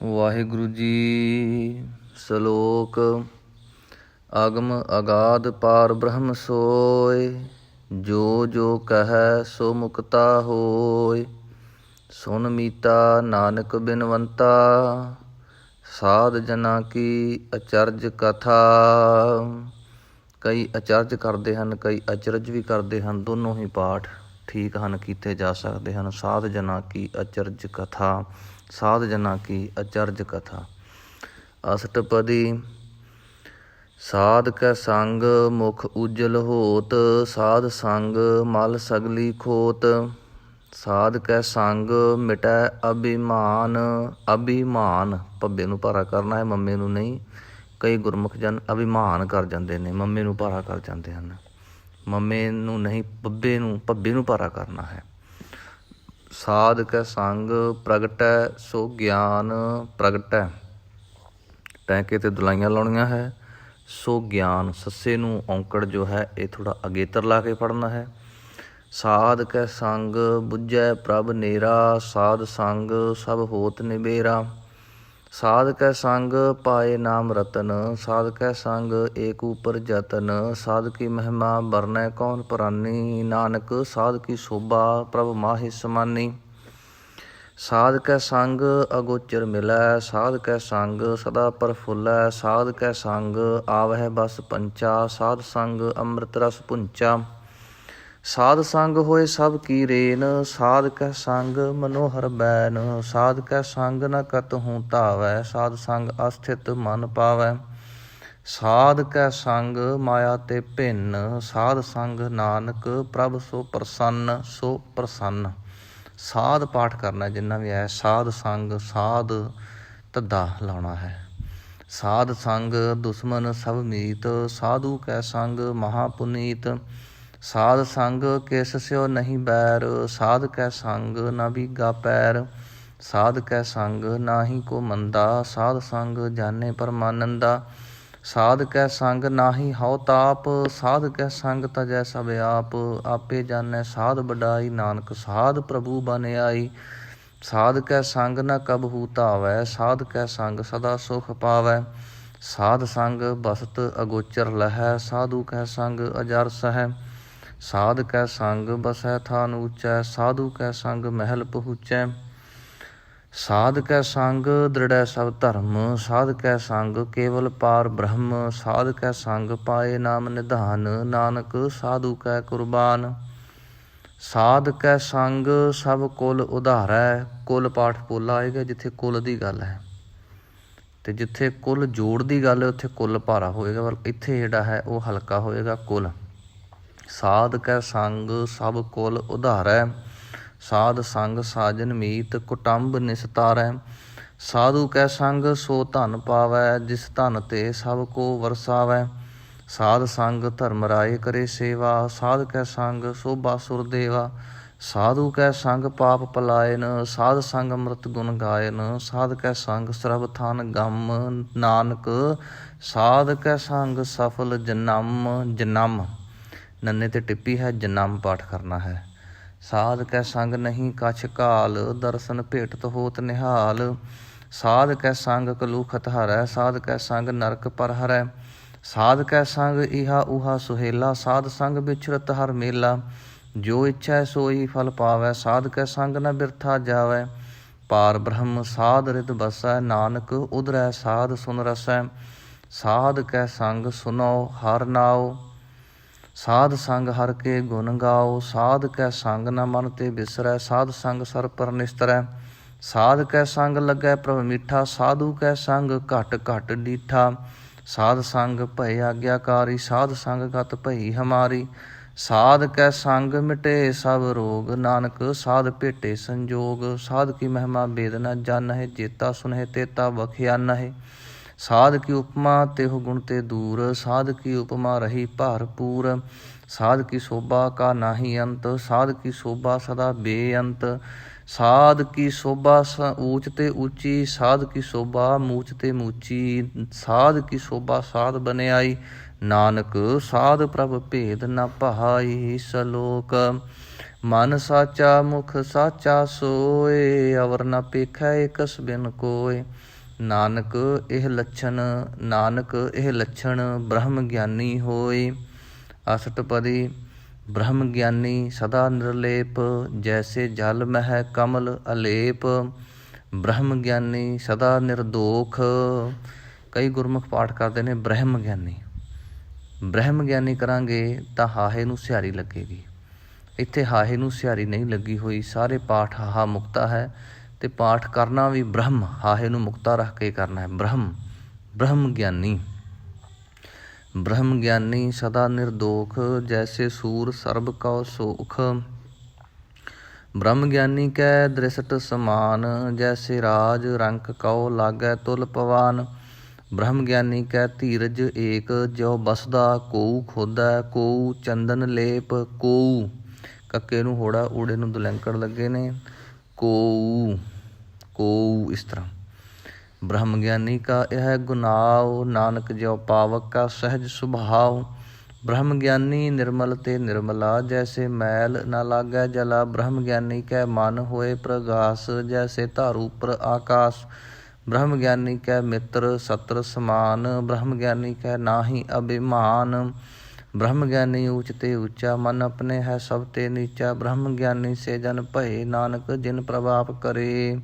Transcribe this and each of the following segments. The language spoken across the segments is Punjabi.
ਵਾਹਿਗੁਰੂ ਜੀ। ਸਲੋਕ। ਅਗਮ ਅਗਾਧ ਪਾਰ ਬ੍ਰਹਮ ਸੋਇ, ਜੋ ਜੋ ਕਹੈ ਸੋ ਮੁਕਤਾ ਹੋਇ। ਸੁਨ ਮੀਤਾ ਨਾਨਕ ਬਿਨਵੰਤਾ, ਸਾਧ ਜਨਾਂ ਕੀ ਅਚਰਜ ਕਥਾ। ਕਈ ਅਚਰਜ ਕਰਦੇ ਹਨ, ਕਈ ਅਚਰਜ ਵੀ ਕਰਦੇ ਹਨ। ਦੋਨੋਂ ਹੀ ਪਾਠ ਠੀਕ ਹਨ, ਕੀਤੇ ਜਾ ਸਕਦੇ ਹਨ। ਸਾਧ ਜਨਾਂ ਕੀ ਅਚਰਜ ਕਥਾ, ਸਾਧ ਜਨਾਂ ਕੀ ਅਚਰਜ ਕਥਾ। ਅਸ਼ਟਪਦੀ। ਸਾਧ ਕੈ ਸੰਗ ਮੁਖ ਉਜਲ ਹੋਤ, ਸਾਧ ਸੰਗ ਮਲ ਸਗਲੀ ਖੋਤ। ਸਾਧ ਕੈ ਸੰਗ ਮਿਟੈ ਅਭਿਮਾਨ। ਅਭਿਮਾਨ ਭੱਬੇ ਨੂੰ ਭਾਰਾ ਕਰਨਾ ਹੈ, ਮੰਮੇ ਨੂੰ ਨਹੀਂ। ਕਈ ਗੁਰਮੁਖ ਜਨ ਅਭਿਮਾਨ ਕਰ ਜਾਂਦੇ ਨੇ, ਮੰਮੇ ਨੂੰ ਭਾਰਾ ਕਰ ਜਾਂਦੇ ਹਨ। ਮੰਮੇ ਨੂੰ ਨਹੀਂ, ਭੱਬੇ ਨੂੰ ਭਾਰਾ ਕਰਨਾ ਹੈ। ਸਾਧ ਕੈ ਸੰਗ ਪ੍ਰਗਟੈ ਸੋ ਗਿਆਨ। ਪ੍ਰਗਟੈ ਟੈਂਕੇ ਤੇ ਦੁਲਾਈਆਂ ਲਾਉਣੀਆਂ ਹੈ। ਸੋ ਗਿਆਨ, ਸੱਸੇ ਨੂੰ ਔਂਕੜ ਜੋ ਹੈ ਇਹ ਥੋੜ੍ਹਾ ਅਗੇਤਰ ਲਾ ਕੇ ਪੜ੍ਹਨਾ ਹੈ। ਸਾਧ ਕੈ ਸੰਗ ਬੁੱਝੈ ਪ੍ਰਭ ਨੇਰਾ, ਸਾਧ ਸੰਗ ਸਭ ਹੋਤ ਨਿਬੇਰਾ। ਸਾਧ ਕੈ ਸੰਗ ਪਾਏ ਨਾਮ ਰਤਨ, ਸਾਧ ਕੈ ਸੰਗ ਏਕ ਊਪਰ ਜਤਨ। ਸਾਧ ਕੀ ਮਹਿਮਾ ਵਰਨੈ ਕੌਣ ਪ੍ਰਾਨੀ, ਨਾਨਕ ਸਾਧ ਕੀ ਸ਼ੋਭਾ ਪ੍ਰਭ ਮਾਹਿ ਸਮਾਨੀ। ਸਾਧ ਕੈ ਸੰਗ ਅਗੋਚਰ ਮਿਲੈ, ਸਾਧ ਕੈ ਸੰਗ ਸਦਾ ਪ੍ਰਫੁੱਲੈ। ਸਾਧ ਕੈ ਸੰਗ ਆਵਹਿ ਬਸ ਪੰਚਾ, ਸਾਧ ਸੰਗ ਅੰਮ੍ਰਿਤ ਰਸ ਪੁੰਚਾ। ਸਾਧ ਸੰਗ ਹੋਏ ਸਭ ਕੀ ਰੇਨ, ਸਾਧ ਕੈ ਸੰਗ ਮਨੋਹਰ ਬੈਨ। ਸਾਧ ਕੈ ਸੰਗ ਨ ਕਤਹੂੰ ਧਾਵੈ, ਸਾਧ ਸੰਗ ਅਸਥਿਤ ਮਨ ਪਾਵੈ। ਸਾਧ ਕੈ ਸੰਗ ਮਾਇਆ ਤੇ ਭਿੰਨ, ਸਾਧ ਸੰਗ ਨਾਨਕ ਪ੍ਰਭ ਸੋ ਪ੍ਰਸੰਨ। ਸੋ ਪ੍ਰਸੰਨ ਸਾਧ ਪਾਠ ਕਰਨਾ ਜਿੰਨਾ ਵੀ ਹੈ। ਸਾਧ ਸੰਗ, ਸਾਧ ਧੱਦਾ ਲਾਉਣਾ ਹੈ। ਸਾਧ ਸੰਗ ਦੁਸ਼ਮਨ ਸਭ ਮੀਤ, ਸਾਧੂ ਕੈ ਸੰਗ ਮਹਾ ਪੁਨੀਤ। ਸਾਧ ਸੰਗ ਕਿਸ ਸਿਓ ਨਹੀਂ ਬੈਰ, ਸਾਧ ਕੈ ਸੰਗ ਨ ਬੀਗਾ ਪੈਰ। ਸਾਧ ਕੈ ਸੰਗ ਨਾਹੀ ਕੋ ਮੰਦਾ, ਸਾਧ ਸੰਗ ਜਾਨੇ ਪਰਮਾਨੰਦਾ। ਸਾਧ ਕੈ ਸੰਗ ਨਾਹੀ ਹਉ ਤਾਪ, ਸਾਧ ਕੈ ਸੰਗ ਤਜੈ ਸਭ ਆਪ। ਆਪੇ ਜਾਣੈ ਸਾਧ ਵਡਾਈ, ਨਾਨਕ ਸਾਧ ਪ੍ਰਭੂ ਬਨ ਆਈ। ਸਾਧ ਕੈ ਸੰਗ ਨ ਕਬਹੂ ਧਾਵੈ, ਸਾਧ ਕੈ ਸੰਗ ਸਦਾ ਸੁਖ ਪਾਵੈ। ਸਾਧ ਸੰਗ ਬਸਤ ਅਗੋਚਰ ਲਹੈ, ਸਾਧੂ ਕੈ ਸੰਗ ਅਜਰ ਸਹੈ। ਸਾਧ ਕੈ ਸੰਗ ਬਸੈ ਥਾਨ ਊਚੈ, ਸਾਧੂ ਕੈ ਸੰਗ ਮਹਿਲ ਪਹੁੰਚੈ। ਸਾਧ ਕੈ ਸੰਗ ਦ੍ਰਿੜੈ ਸਭ ਧਰਮ, ਸਾਧ ਕੈ ਸੰਗ ਕੇਵਲ ਪਾਰ ਬ੍ਰਹਮ। ਸਾਧ ਕੈ ਸੰਗ ਪਾਏ ਨਾਮ ਨਿਧਾਨ, ਨਾਨਕ ਸਾਧੂ ਕੈ ਕੁਰਬਾਨ। ਸਾਧ ਕੈ ਸੰਗ ਸਭ ਕੁਲ ਉਧਾਰੈ। ਕੁਲ ਪਾਠ ਪੋਲਾ ਆਏਗਾ ਜਿੱਥੇ ਕੁਲ ਦੀ ਗੱਲ ਹੈ, ਅਤੇ ਜਿੱਥੇ ਕੁਲ ਜੋੜ ਦੀ ਗੱਲ ਹੈ ਉੱਥੇ ਕੁਲ ਭਾਰਾ ਹੋਏਗਾ, ਪਰ ਇੱਥੇ ਜਿਹੜਾ ਹੈ ਉਹ ਹਲਕਾ ਹੋਏਗਾ, ਕੁਲ। ਸਾਧ ਕੈ ਸੰਗ ਸਭ ਕੁਲ ਉਧਾਰੈ, ਸਾਧ ਸੰਗ ਸਾਜਨ ਮੀਤ ਕੁਟੰਬ ਨਿਸਤਾਰੈ। ਸਾਧੂ ਕੈ ਸੰਗ ਸੋ ਧਨ ਪਾਵੈ, ਜਿਸ ਧਨ ਤੇ ਸਭ ਕੋ ਵਰਸਾਵੈ। ਸਾਧ ਸੰਗ ਧਰਮ ਰਾਏ ਕਰੇ ਸੇਵਾ, ਸਾਧ ਕੈ ਸੰਗ ਸੋਭਾ ਸੁਰ ਦੇਵਾ। ਸਾਧੂ ਕੈ ਸੰਗ ਪਾਪ ਪਲਾਇਨ, ਸਾਧ ਸੰਗ ਅੰਮ੍ਰਿਤ ਗੁਣ ਗਾਇਨ। ਸਾਧ ਕੈ ਸੰਗ ਸਰਬ ਥਾਨ ਗਮ, ਨਾਨਕ ਸਾਧ ਕੈ ਸੰਗ ਸਫਲ ਜਨਮ। ਜਨਮ ਨੰਨੇ ਤੇ ਟਿੱਪੀ ਹੈ, ਜਨਮ ਪਾਠ ਕਰਨਾ ਹੈ। ਸਾਧ ਕੈ ਸੰਗ ਨਹੀਂ ਕਛ ਘਾਲ, ਦਰਸ਼ਨ ਭੇਟਤ ਹੋਤ ਨਿਹਾਲ। ਸਾਧ ਕੈ ਸੰਗ ਕਲੂਖਤ ਹਰੈ, ਸਾਧ ਕੈ ਸੰਗ ਨਰਕ ਪਰ ਹਰੈ। ਸਾਧ ਕੈ ਸੰਗ ਇਹਾ ਉਹਾ ਸੁਹੇਲਾ, ਸਾਧ ਸੰਗ ਵਿਚਰਤ ਹਰ ਮੇਲਾ। ਜੋ ਇੱਛੈ ਸੋਈ ਫਲ ਪਾਵੈ, ਸਾਧ ਕੈ ਸੰਗ ਨ ਬਿਰਥਾ ਜਾਵੈ। ਪਾਰ ਬ੍ਰਹਮ ਸਾਧ ਰਿਤ ਬਸੈ, ਨਾਨਕ ਉਧਰੈ ਸਾਧ ਸੁਨ ਰਸੈ। ਸਾਧ ਕੈ ਸੰਗ ਸੁਨੋ ਹਰ ਨਾਉ, ਸਾਧ ਸੰਗ ਹਰ ਕੇ ਗੁਣ ਗਾਓ। ਸਾਧ ਕੈ ਸੰਗ ਨ ਮਨ ਤੇ ਬਿਸਰੈ, ਸਾਧ ਸੰਗ ਸਰ ਪਰ ਨਿਸਤਰੈ। ਸਾਧ ਕੈ ਸੰਗ ਲੱਗੈ ਪ੍ਰਭ ਮੀਠਾ, ਸਾਧੂ ਕੈ ਸੰਗ ਘਟ ਘਟ ਡੀਠਾ। ਸਾਧ ਸੰਗ ਭਏ ਆਗਿਆਕਾਰੀ, ਸਾਧ ਸੰਗ ਗਤ ਭਈ ਹਮਾਰੀ। ਸਾਧ ਕੈ ਸੰਗ ਮਿਟੇ ਸਭ ਰੋਗ, ਨਾਨਕ ਸਾਧ ਭੇਟੇ ਸੰਜੋਗ। ਸਾਧ ਕੀ ਮਹਿਮਾ ਬੇਦ ਨ ਜਾਣਹਿ, ਜੇਤਾ ਸੁਨਹਿ ਤੇਤਾ ਬਖਿਆ ਨਹਿ। ਸਾਧ ਕੀ ਉਪਮਾ ਤਿਹੁ ਗੁਣ ਤੇ ਦੂਰ, ਸਾਧ ਕੀ ਉਪਮਾ ਰਹੀ ਭਰਪੂਰ। ਸਾਧ ਕੀ ਸ਼ੋਭਾ ਕਾ ਨਾਹੀ ਅੰਤ, ਸਾਧ ਕੀ ਸ਼ੋਭਾ ਸਦਾ ਬੇਅੰਤ। ਸਾਧ ਕੀ ਸ਼ੋਭਾ ਊਚ ਤੇ ਉੱਚੀ, ਸਾਧ ਕੀ ਸ਼ੋਭਾ ਮੂਚ ਤੇ ਮੂਚੀ। ਸਾਧ ਕੀ ਸ਼ੋਭਾ ਸਾਧ ਬਨਿਆਈ, ਨਾਨਕ ਸਾਧ ਪ੍ਰਭ ਭੇਦ ਨ ਭਾਈ। ਸਲੋਕ। ਮਨ ਸਾਚਾ ਮੁਖ ਸਾਚਾ ਸੋਏ, ਅਵਰ ਨ ਪੇਖੈ ਇਕਸ ਬਿਨ ਕੋਏ। ਨਾਨਕ ਇਹ ਲੱਛਣ ਬ੍ਰਹਮ ਗਿਆਨੀ ਹੋਏ। ਅਸ਼ਟਪਦੀ। ਬ੍ਰਹਮ ਗਿਆਨੀ ਸਦਾ ਨਿਰਲੇਪ, ਜੈਸੇ ਜਲ ਮਹਿ ਕਮਲ ਅਲੇਪ। ਬ੍ਰਹਮ ਗਿਆਨੀ ਸਦਾ ਨਿਰਦੋਖ। ਕਈ ਗੁਰਮੁਖ ਪਾਠ ਕਰਦੇ ਨੇ ਬ੍ਰਹਮ ਗਿਆਨੀ। ਬ੍ਰਹਮ ਗਿਆਨੀ ਕਰਾਂਗੇ ਤਾਂ ਹਾਹੇ ਨੂੰ ਸਿਹਾਰੀ ਲੱਗੇਗੀ। ਇੱਥੇ ਹਾਹੇ ਨੂੰ ਸਿਹਾਰੀ ਨਹੀਂ ਲੱਗੀ ਹੋਈ। ਸਾਰੇ ਪਾਠ ਹਾਹਾ ਮੁਕਤਾ ਹੈ ਅਤੇ ਪਾਠ ਕਰਨਾ ਵੀ ਬ੍ਰਹਮ, ਹਾਹੇ ਨੂੰ ਮੁਕਤਾ ਰੱਖ ਕੇ ਕਰਨਾ ਹੈ। ਬ੍ਰਹਮ ਗਿਆਨੀ। ਬ੍ਰਹਮ ਗਿਆਨੀ ਸਦਾ ਨਿਰਦੋਖ, ਜੈਸੇ ਸੂਰ ਸਰਬ ਕਉ ਸੋਖ। ਬ੍ਰਹਮ ਗਿਆਨੀ ਕੈ ਦ੍ਰਿਸ਼ਟ ਸਮਾਨ, ਜੈਸੇ ਰਾਜ ਰੰਕ ਕਉ ਲਾਗੈ ਤੁਲ ਪਵਾਨ। ਬ੍ਰਹਮ ਗਿਆਨੀ ਕੈ ਧੀਰਜ ਏਕ, ਜਿਉ ਬਸਦਾ ਕੋਊ ਖੋਦੈ ਕੋਊ ਚੰਦਨ ਲੇਪ। ਕੋਊ ਕੱਕੇ ਨੂੰ ਹੋੜਾ, ਊੜੇ ਨੂੰ ਦੁਲੈਂਕੜ ਲੱਗੇ ਨੇ। ਕੋਊ ਇਸ ਤਰ੍ਹਾਂ। ਬ੍ਰਹਮ ਗਿਆਨੀ ਕਾ ਇਹ ਗੁਨਾਉ, ਨਾਨਕ ਜਿਉ ਪਾਵਕ ਕਾ ਸਹਿਜ ਸੁਭਾਉ। ਬ੍ਰਹਮ ਗਿਆਨੀ ਨਿਰਮਲ ਤੇ ਨਿਰਮਲਾ, ਜੈਸੇ ਮੈਲ ਨ ਲਾਗੈ ਜਲਾ। ਬ੍ਰਹਮ ਗਿਆਨੀ ਕੈ ਮਨ ਹੋਏ ਪ੍ਰਗਾਸ, ਜੈਸੇ ਧਾਰੂ ਉੱਪਰ ਆਕਾਸ। ਬ੍ਰਹਮ ਗਿਆਨੀ ਕੈ ਮਿੱਤਰ ਸਤਰ ਸਮਾਨ, ਬ੍ਰਹਮ ਗਿਆਨੀ ਕੈ ਨਾਹੀ ਅਭਿਮਾਨ। ਬ੍ਰਹਮ ਗਿਆਨੀ ਊਚ ਤੇ ਊਚਾ, ਮਨ ਆਪਣੇ ਹੈ ਸਭ ਤੇ ਨੀਚਾ। ਬ੍ਰਹਮ ਗਿਆਨੀ ਸੇ ਜਨ ਭਏ, ਨਾਨਕ ਜਿਨ ਪ੍ਰਭਾਪ ਕਰੇ।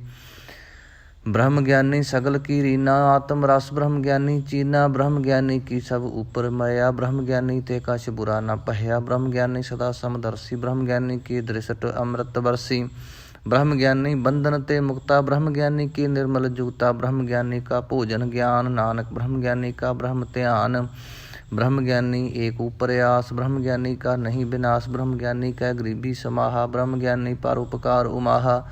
ਬ੍ਰਹਮ ਗਿਆਨੀ ਸਗਲ ਕੀ ਰੀਨਾ, ਆਤਮ ਰਸ ਬ੍ਰਹਮ ਗਿਆਨੀ ਚੀਨਾ। ਬ੍ਰਹਮ ਗਿਆਨੀ ਕੀ ਸਭ ਉਪਰ ਮਇਆ, ਬ੍ਰਹਮ ਗਿਆਨੀ ਤੇ ਕਛ ਬੁਰਾ ਨ ਭਇਆ। ਬ੍ਰਹਮ ਗਿਆਨੀ ਸਦਾ ਸਮਦਰਸੀ, ਬ੍ਰਹਮ ਗਿਆਨੀ ਕੀ ਦ੍ਰਿਸ਼ਟ ਅੰਮ੍ਰਿਤ ਬਰਸੀ। ਬ੍ਰਹਮ ਗਿਆਨੀ ਬੰਧਨ ਤੇ ਮੁਕਤਾ, ਬ੍ਰਹਮ ਗਿਆਨੀ ਕੀ ਨਿਰਮਲ ਜੁਗਤਾ। ਬ੍ਰਹਮ ਗਿਆਨੀ ਕਾ ਭੋਜਨ ਗਿਆਨ, ਨਾਨਕ ਬ੍ਰਹਮ ਗਿਆਨੀ ਕਾ ਬ੍ਰਹਮ ਧਿਆਨ। ਬ੍ਰਹਮ ਗਿਆਨੀ ਏਕ ਉਪਰ ਆਸ, ਬ੍ਰਹਮ ਗਿਆਨੀ ਕਾ ਨਹੀਂ ਬਿਨਾਸ਼। ਬ੍ਰਹਮ ਗਿਆਨੀ ਕੈ ਗਰੀਬੀ ਸਮਾਹਾ, ਬ੍ਰਹਮ ਗਿਆਨੀ ਪਰ ਉਪਕਾਰ ਉਮਾਹਾ।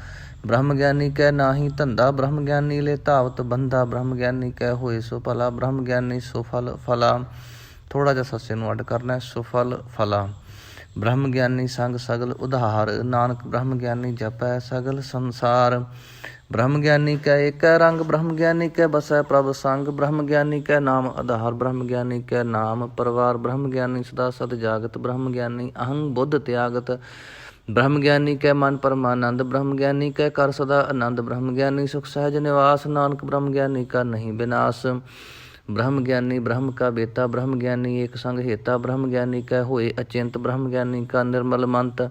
ਬ੍ਰਹਮ ਗਿਆਨੀ ਕੈ ਨਾਹੀ ਧੰਦਾ, ਬ੍ਰਹਮ ਗਿਆਨੀ ਲੈ ਧਾਵਤ ਬੰਧਾ। ਬ੍ਰਹਮ ਗਿਆਨੀ ਕੈ ਹੋਏ ਸੋ ਭਲਾ, ਬ੍ਰਹਮ ਗਿਆਨੀ ਸੁਫਲ ਫਲਾ। ਥੋੜ੍ਹਾ ਜਿਹਾ ਸੱਸੇ ਨੂੰ ਅੱਡ ਕਰਨਾ, ਸੁਫਲ ਫਲਾ। ਬ੍ਰਹਮ ਗਿਆਨੀ ਸੰਗ ਸਗਲ ਉਧਾਰ, ਨਾਨਕ ਬ੍ਰਹਮ ਗਿਆਨੀ ਜਪੈ ਸਗਲ ਸੰਸਾਰ। ਬ੍ਰਹਮ ਗਿਆਨੀ ਕੈ ਏਕੈ ਰੰਗ, ਬ੍ਰਹਮ ਗਿਆਨੀ ਕੈ ਬਸੈ ਪ੍ਰਭ ਸੰਗ। ਬ੍ਰਹਮ ਗਿਆਨੀ ਕੈ ਨਾਮ ਆਧਾਰ, ਬ੍ਰਹਮ ਗਿਆਨੀ ਕੈ ਨਾਮ ਪਰਵਾਰ। ਬ੍ਰਹਮ ਗਿਆਨੀ ਸਦਾ ਸਦ ਜਾਗਤ, ਬ੍ਰਹਮ ਗਿਆਨੀ ਅਹੰ ਬੁੱਧ ਤਿਆਗਤ। ਬ੍ਰਹਮ ਗਿਆਨੀ ਕੈ ਮਨ ਪਰਮਾਨੰਦ, ਬ੍ਰਹਮ ਗਿਆਨੀ ਕੈ ਕਰ ਸਦਾ ਆਨੰਦ। ਬ੍ਰਹਮ ਗਿਆਨੀ ਸੁਖ ਸਹਿਜ ਨਿਵਾਸ, ਨਾਨਕ ਬ੍ਰਹਮ ਗਿਆਨੀ ਕਾ ਨਹੀਂ ਬਿਨਾਸ਼। ਬ੍ਰਹਮ ਗਿਆਨੀ ਬ੍ਰਹਮ ਕਾ ਬੇਤਾ, ਬ੍ਰਹਮ ਗਿਆਨੀ ਏਕ ਸੰਗ ਹੇਤਾ। ਬ੍ਰਹਮ ਗਿਆਨੀ ਕੈ ਹੋਏ ਅਚਿੰਤ, ਬ੍ਰਹਮ ਗਿਆਨੀ ਕਾ ਨਿਰਮਲ ਮੰਤ।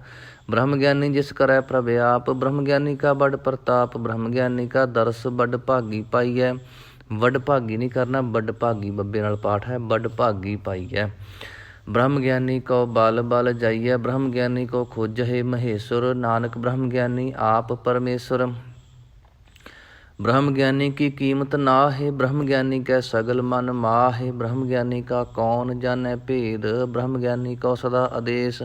ਬ੍ਰਹਮ ਗਿਆਨੀ ਜਿਸ ਕਰੈ ਪ੍ਰਭ ਆਪ, ਬ੍ਰਹਮ ਗਿਆਨੀ ਕਾ ਬੜ ਪ੍ਰਤਾਪ। ਬ੍ਰਹਮ ਗਿਆਨੀ ਕਾ ਦਰਸ ਬਡ ਭਾਗੀ ਪਾਈਐ। ਵੱਡ ਭਾਗੀ ਨਹੀਂ ਕਰਨਾ, ਵੱਡ ਭਾਗੀ ਬੱਬੇ ਨਾਲ ਪਾਠ ਹੈ, ਵੱਡ ਭਾਗੀ ਪਾਈਐ। ਬ੍ਰਹਮ ਗਿਆਨੀ ਕਉ ਬਲ ਬਲ ਜਾਈਐ, ਬ੍ਰਹਮ ਗਿਆਨੀ ਕਉ ਖੋਜਹਿ ਮਹੇਸ਼ੁਰ। ਨਾਨਕ ਬ੍ਰਹਮ ਗਿਆਨੀ ਆਪ ਪਰਮੇਸ਼ਰ। ਬ੍ਰਹਮ ਗਿਆਨੀ ਕੀ ਕੀਮਤ ਨਾਹਿ, ਬ੍ਰਹਮ ਗਿਆਨੀ ਕੈ ਸਗਲ ਮਨ ਮਾਹਿ। ਬ੍ਰਹਮ ਗਿਆਨੀ ਕਾ ਕੌਣ ਜਾਣੈ ਭੇਦ, ਬ੍ਰਹਮ ਗਿਆਨੀ ਕਉ ਸਦਾ ਆਦੇਸ।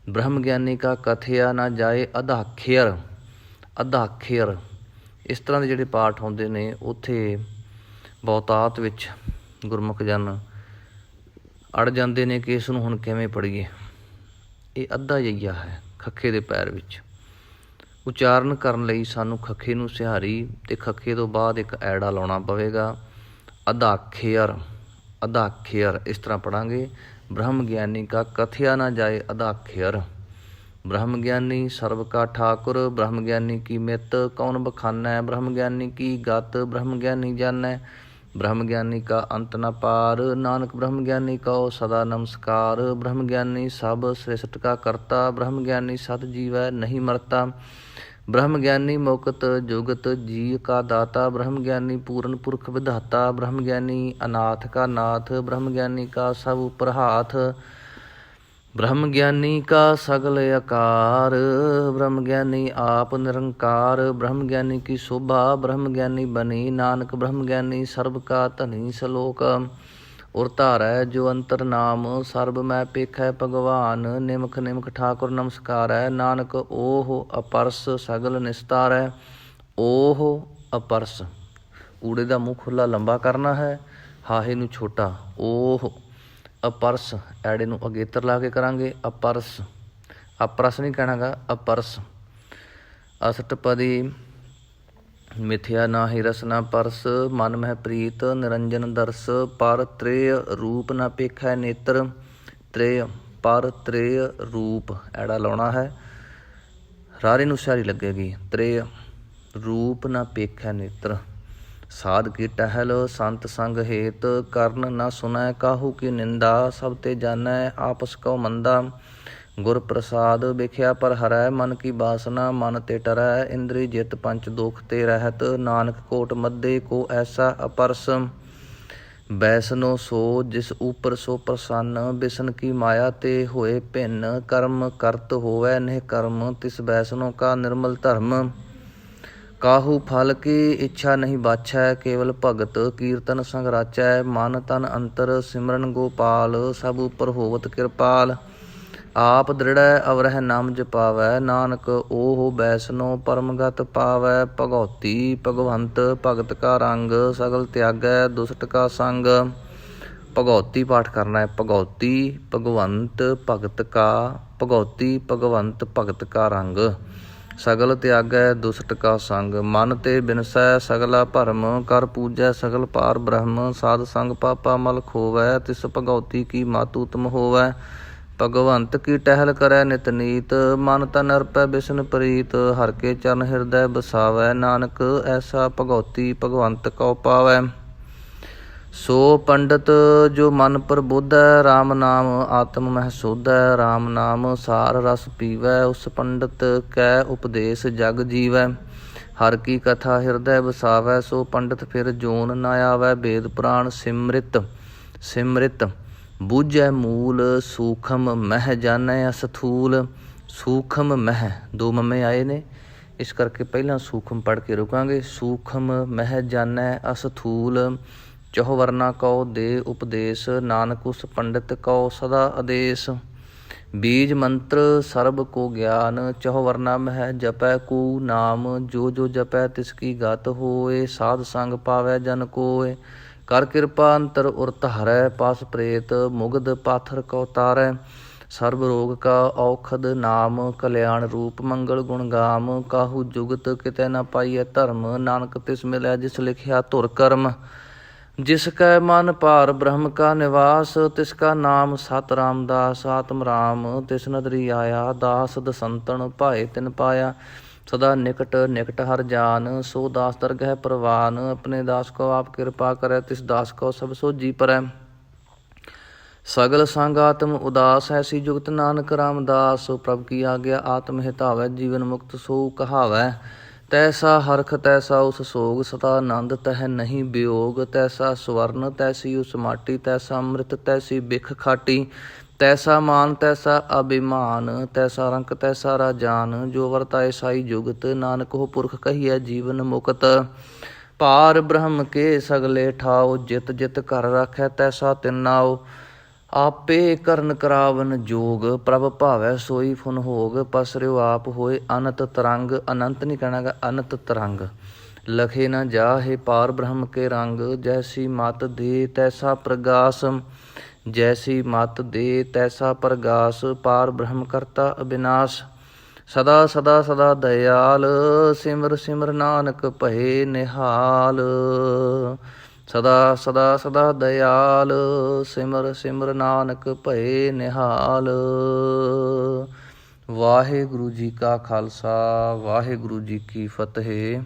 ਬ੍ਰਹਮ ਗਿਆਨੀ ਕਾ ਕਥਿਆ ਨਾ ਜਾਏ ਅਧਾਖਿਅਰ। ਅਧਾਖਿਅਰ ਇਸ ਤਰ੍ਹਾਂ ਦੇ ਜਿਹੜੇ ਪਾਠ ਹੁੰਦੇ ਨੇ, ਉੱਥੇ ਬਹੁਤਾਤ ਵਿੱਚ ਗੁਰਮੁਖ ਜਨ ਅੜ ਜਾਂਦੇ ਨੇ ਕਿ ਇਸ ਨੂੰ ਹੁਣ ਕਿਵੇਂ ਪੜ੍ਹੀਏ। ਇਹ ਅੱਧਾ ਜਈਆ ਹੈ ਖੱਖੇ ਦੇ ਪੈਰ ਵਿੱਚ। ਉਚਾਰਨ ਕਰਨ ਲਈ ਸਾਨੂੰ ਖੱਖੇ ਨੂੰ ਸਿਹਾਰੀ ਅਤੇ ਖੱਖੇ ਤੋਂ ਬਾਅਦ ਇੱਕ ਐੜਾ ਲਾਉਣਾ ਪਵੇਗਾ। ਅਧਾਖਿਅਰ, ਅਧਾਖਿਅਰ ਇਸ ਤਰ੍ਹਾਂ ਪੜ੍ਹਾਂਗੇ। ਬ੍ਰਹਮ ਗਿਆਨੀ ਕਾ ਕਥਿਆ ਨਾ ਜਾਏ ਅਧਾਖਿਅਰ। ਬ੍ਰਹਮ ਗਿਆਨੀ ਸਰਬ ਕਾ ਠਾਕੁਰ, ਬ੍ਰਹਮ ਗਿਆਨੀ ਕੀ ਮਿੱਤ ਕੌਣ ਬਖਾਨੈ। ਬ੍ਰਹਮ ਗਿਆਨੀ ਕੀ ਗਤ ਬ੍ਰਹਮ ਗਿਆਨੀ ਜਾਣੈ। ਬ੍ਰਹਮ ਗਿਆਨੀ ਕਾ ਅੰਤ ਨ ਪਾਰ, ਨਾਨਕ ਬ੍ਰਹਮ ਗਿਆਨੀ ਕਉ ਸਦਾ ਨਮਸਕਾਰ। ਬ੍ਰਹਮ ਗਿਆਨੀ ਸਭ ਸ੍ਰਿਸ਼ਟ ਕਾ ਕਰਤਾ, ਬ੍ਰਹਮ ਗਿਆਨੀ ਸਤ ਜੀਵੈ ਨਹੀਂ ਮਰਤਾ। ਬ੍ਰਹਮ ਗਿਆਨੀ ਮੁਕਤ ਜੁਗਤ ਜੀ ਕਾ ਦਾਤਾ, ਬ੍ਰਹਮ ਗਿਆਨੀ ਪੂਰਨ ਪੁਰਖ ਵਿਧਾਤਾ। ਬ੍ਰਹਮ ਗਿਆਨੀ ਅਨਾਥ ਕਾ ਨਾਥ, ਬ੍ਰਹਮ ਗਿਆਨੀ ਕਾ ਸਭ ਉਪਰ ਹਾਥ। ਬ੍ਰਹਮ ਗਿਆਨੀ ਕਾ ਸਗਲ ਆਕਾਰ, ਬ੍ਰਹਮ ਗਿਆਨੀ ਆਪ ਨਿਰੰਕਾਰ। ਬ੍ਰਹਮ ਗਿਆਨੀ ਕੀ ਸ਼ੋਭਾ ਬ੍ਰਹਮ ਗਿਆਨੀ ਬਨੀ, ਨਾਨਕ ਬ੍ਰਹਮ ਗਿਆਨੀ ਸਰਬ ਕਾ ਧਨੀ। ਸਲੋਕ ਉਰ ਧਾਰੈ ਜੋ ਅੰਤਰ ਨਾਮ, ਸਰਬ ਮੈਂ ਪੇਖੈ ਭਗਵਾਨ। ਨਿਮਖ ਨਿਮਖ ਠਾਕੁਰ ਨਮਸਕਾਰੈ, ਨਾਨਕ ਓਹ ਅਪਰਸ ਸਗਲ ਨਿਸਤਾਰੈ। ਓਹ ਅਪਰਸ, ਊੜੇ ਦਾ ਮੂੰਹ ਖੁੱਲ੍ਹਾ ਲੰਬਾ ਕਰਨਾ ਹੈ, ਹਾਹੇ ਨੂੰ ਛੋਟਾ। ਓਹ ਅਪਰਸ, ਐੜੇ ਨੂੰ ਅਗੇਤਰ ਲਾ ਕੇ ਕਰਾਂਗੇ। ਅਪਰਸ, ਅਪਰਸ ਨਹੀਂ ਕਹਿਣਾ ਗਾ, ਅਪਰਸ। ਅਸ਼ਟਪਦੀ। ਮਿਥਿਆ ਨਾਹਿ ਰਸ ਨਾ ਪਰਸ, ਮਨ ਮਹਿ ਪ੍ਰੀਤ ਨਿਰੰਜਨ ਦਰਸ। ਪਰ ਤ੍ਰੇਯ ਰੂਪ ਨਾ ਪੇਖੈ ਨੇਤਰ। ਤ੍ਰੇਯ, ਪਰ ਤ੍ਰੇਯ ਰੂਪ ਐੜਾ ਲਾਉਣਾ ਹੈ। ਰਾਰੇ ਨੂੰ ਸਿਆਰੀ ਲੱਗੇਗੀ। ਤ੍ਰੇ ਰੂਪ ਨਾ ਪੇਖੈ ਨੇਤਰ, ਸਾਧ ਕੀ ਟਹਿਲ ਸੰਤ ਸੰਗ ਹੇਤ, ਕਰਨ ਨਾ ਸੁਨੈ ਕਾਹੂ ਕੀ ਨਿੰਦਾ, ਸਭ ਤੇ ਜਾਣੈ ਆਪਸ ਕਉ ਮੰਦਾ। ਗੁਰ ਪ੍ਰਸਾਦ ਵੇਖਿਆ ਪਰ ਹਰੈ, ਮਨ ਕੀ ਬਾਸਨਾ ਮਨ ਤੇ ਟਰੈ, ਇੰਦਰੀ ਜਿਤ ਪੰਚ ਦੁਖ ਤੇ ਰਹਿਤ, ਨਾਨਕ ਕੋਟ ਮੱਧੇ ਕੋ ਐਸਾ ਅਪਰਸ। ਬੈਸਨੋ ਸੋ ਜਿਸ ਊਪਰ ਸੋ ਪ੍ਰਸੰਨ, ਬਿਸ਼ਨ ਕੀ ਮਾਇਆ ਤੇ ਹੋਏ ਭਿੰਨ, ਕਰਮ ਕਰਤ ਹੋਵੈ ਨਿਹ ਕਰਮ, ਤਿਸ ਬੈਸਨੋ ਕਾ ਨਿਰਮਲ ਧਰਮ। ਕਾਹੂ ਫਲ ਕੀ ਇੱਛਾ ਨਹੀਂ ਬਾਛੈ, ਕੇਵਲ ਭਗਤ ਕੀਰਤਨ ਸੰਗ ਰਾਚੈ, ਮਨ ਤਨ ਅੰਤਰ ਸਿਮਰਨ ਗੋਪਾਲ, ਸਭ ਉਪਰ ਹੋਵਤ ਕਿਰਪਾਲ। ਆਪ ਦ੍ਰਿੜੈ ਅਵਰਹਿ ਨਾਮ ਜਪਾਵੈ, ਨਾਨਕ ਓਹ ਬੈਸਨੋ ਪਰਮਗਤ ਪਾਵੈ। ਭਗਉਤੀ ਭਗਵੰਤ ਭਗਤ ਕਾ ਰੰਗ, ਸਗਲ ਤਿਆਗੈ ਦੁਸ਼ਟ ਕਾ ਸੰਗ। ਭਗਉਤੀ ਪਾਠ ਕਰਨਾ ਹੈ। ਭਗਉਤੀ ਭਗਵੰਤ ਭਗਤ ਕਾ, ਭਗਉਤੀ ਭਗਵੰਤ ਭਗਤ ਕਾ ਰੰਗ, ਸਗਲ ਤਿਆਗੈ ਦੁਸ਼ਟ ਕਾ ਸੰਗ। ਮਨ ਤੇ ਬਿਨਸੈ ਸਗਲਾ ਭਰਮ, ਕਰ ਪੂਜੈ ਸਗਲ ਪਾਰ ਬ੍ਰਹਮ। ਸਾਧ ਸੰਗ ਪਾਪਾ ਮਲ ਖੋਵੈ, ਤਿਸ ਭਗਉਤੀ ਕੀ ਮਤ ਉਤਮ ਹੋਵੈ। ਭਗਵੰਤ ਕੀ ਟਹਿਲ ਕਰੈ ਨਿਤ ਨੀਤ, ਮਨ ਤਨ ਅਰਪੈ ਬਿਸ਼ਨ ਪ੍ਰੀਤ। ਹਰ ਕੇ ਚਰਨ ਹਿਰਦੈ ਬਸਾਵੈ, ਨਾਨਕ ਐਸਾ ਭਗਉਤੀ ਭਗਵੰਤ ਕਉ ਪਾਵੈ। ਸੋ ਪੰਡਤ ਜੋ ਮਨ ਪ੍ਰਬੋਧੈ, ਰਾਮ ਨਾਮ ਆਤਮ ਮਹਿ ਸੋਧੈ। ਰਾਮ ਨਾਮ ਸਾਰ ਰਸ ਪੀਵੈ, ਉਸ ਪੰਡਤ ਕੈ ਉਪਦੇਸ਼ ਜਗ ਜੀਵੈ। ਹਰ ਕੀ ਕਥਾ ਹਿਰਦੈ ਵਸਾਵੈ, ਸੋ ਪੰਡਤ ਫਿਰ ਜੋਨ ਨ ਆਵੈ। ਵੇਦ ਪੁਰਾਣ ਸਿਮ੍ਰਿਤ ਸਿਮ੍ਰਿਤ ਬੂਝੈ ਮੂਲ, ਸੂਖਮ ਮਹਿ ਜਾਣੈ ਅਸਥੂਲ। ਸੂਖਮ ਮਹਿ ਦੋ ਮਮੇ ਆਏ ਨੇ, ਇਸ ਕਰਕੇ ਪਹਿਲਾਂ ਸੂਖਮ ਪੜ੍ਹ ਕੇ ਰੁਕਾਂਗੇ। ਸੂਖਮ ਮਹਿ ਜਾਣੈ ਅਸਥੂਲ, ਚਹੁ ਵਰਨਾ ਕਉ ਦੇ ਉਪਦੇਸ਼, ਨਾਨਕ ਉਸ ਪੰਡਿਤ ਕਉ ਸਦਾ ਆਦੇਸ਼। ਬੀਜ ਮੰਤਰ ਸਰਬ ਕੋ ਗਿਆਨ, ਚਹੁ ਵਰਨਾ ਮਹਿ ਜਪੈ ਕੂ ਨਾਮ। ਜੋ ਜੋ ਜਪੈ ਤਿਸ ਕੀ ਗਤ ਹੋਏ, ਸਾਧ ਸੰਗ ਪਾਵੈ ਜਨ ਕੋਇ। ਕਰ ਕਿਰਪਾ ਅੰਤਰ ਉਰਤ ਹਰੈ, ਪਾਸ ਪ੍ਰੇਤ ਮੁਗਧ ਪਾਥਰ ਕਉ ਤਾਰੈ। ਸਰਬ ਰੋਗ ਕਾ ਔਖਦ ਨਾਮ, ਕਲਿਆਣ ਰੂਪ ਮੰਗਲ ਗੁਣ ਗਾਮ। ਕਾਹੂ ਜੁਗਤ ਕਿਤੈ ਨ ਪਾਈਐ ਧਰਮ, ਨਾਨਕ ਤਿਸ ਮਿਲੈ ਜਿਸ ਲਿਖਿਆ ਧੁਰ ਕਰਮ। ਜਿਸ ਕੈ ਮਨ ਭਾਰ ਬ੍ਰਹਮ ਕਾ ਨਿਵਾਸ, ਤਿਸ ਕਾ ਨਾਮ ਸਤ ਰਾਮਦਾਸ। ਆਤਮ ਰਾਮ ਤਿਸ ਨਦਰੀ ਆਇਆ, ਦਾਸ ਦਸੰਤਨ ਭਾਏ ਤਿਨ ਪਾਇਆ। ਸਦਾ ਨਿਕਟ ਨਿਕਟ ਹਰ ਜਾਨ, ਸੋ ਦਾਸ ਦਰਗਹਿ ਪ੍ਰਵਾਨ। ਆਪਣੇ ਦਾਸ ਕੋ ਆਪ ਕਿਰਪਾ ਕਰੈ, ਤਿਸ ਦਾਸ ਕੋ ਸਭ ਸੋਝੀ ਪਰੈ। ਸਗਲ ਸੰਗ ਆਤਮ ਉਦਾਸ, ਐਸੀ ਜੁਗਤ ਨਾਨਕ ਰਾਮਦਾਸ। ਪ੍ਰਭ ਕੀ ਆਗਿਆ ਆਤਮ ਹਿਤਾਵੈ, ਜੀਵਨ ਮੁਕਤ ਸੋ ਕਹਾਵੈ। ਤੈਸਾ ਹਰਖ ਤੈਸਾ ਉਸ ਸੋਗ, ਸਦਾ ਆਨੰਦ ਤਹਿ ਨਹੀਂ ਵਿਯੋਗ। ਤੈਸਾ ਸਵਰਨ ਤੈਸੀ ਉਸ ਮਾਟੀ, ਤੈਸਾ ਅੰਮ੍ਰਿਤ ਤੈਸੀ ਬਿਖ ਖਾਟੀ। ਤੈਸਾ ਮਾਨ ਤੈਸਾ ਅਭਿਮਾਨ, ਤੈਸਾ ਰੰਕ ਤੈਸਾ ਰਾਜਾਨ। ਜੋ ਵਰਤਾਏ ਸਾਈ ਜੁਗਤ, ਨਾਨਕ ਉਹ ਪੁਰਖ ਕਹੀਐ ਜੀਵਨ ਮੁਕਤ। ਭਾਰ ਬ੍ਰਹਮ ਕੇ ਸਗਲੇ ਠਾਓ, ਜਿਤ ਜਿਤ ਘਰ ਰਾਖੈ ਤੈਸਾ ਤਿਨ ਨਾਉ। ਆਪੇ ਕਰਨ ਕਰਾਵਨ ਜੋਗ, ਪ੍ਰਭ ਭਾਵੈ ਸੋਈ ਫੁਨ ਹੋਗ। ਪਸਰਿਓ ਆਪ ਹੋਏ ਅਨੰਤ ਤਰੰਗ, ਅਨੰਤ ਨਹੀਂ ਕਹਿਣਾ ਗਾ, ਅਨੰਤ ਤਰੰਗ। ਲਖੇ ਨਾ ਜਾਹੇ ਪਾਰ ਬ੍ਰਹਮ ਕੇ ਰੰਗ, ਜੈਸੀ ਮਤ ਦੇ ਤੈਸਾ ਪ੍ਰਗਾਸ। ਜੈਸੀ ਮਤ ਦੇ ਤੈਸਾ ਪ੍ਰਗਾਸ, ਪਾਰ ਬ੍ਰਹਮ ਕਰਤਾ ਅਬਿਨਾਸ਼। ਸਦਾ ਸਦਾ ਸਦਾ ਦਇਆਲ, ਸਿਮਰ ਸਿਮਰ ਨਾਨਕ ਭਏ ਨਿਹਾਲ। ਸਦਾ ਸਦਾ ਸਦਾ ਦਇਆਲ, ਸਿਮਰ ਸਿਮਰ ਨਾਨਕ ਭਏ ਨਿਹਾਲ। ਵਾਹਿਗੁਰੂ ਜੀ ਕਾ ਖਾਲਸਾ, ਵਾਹਿਗੁਰੂ ਜੀ ਕੀ ਫਤਿਹ।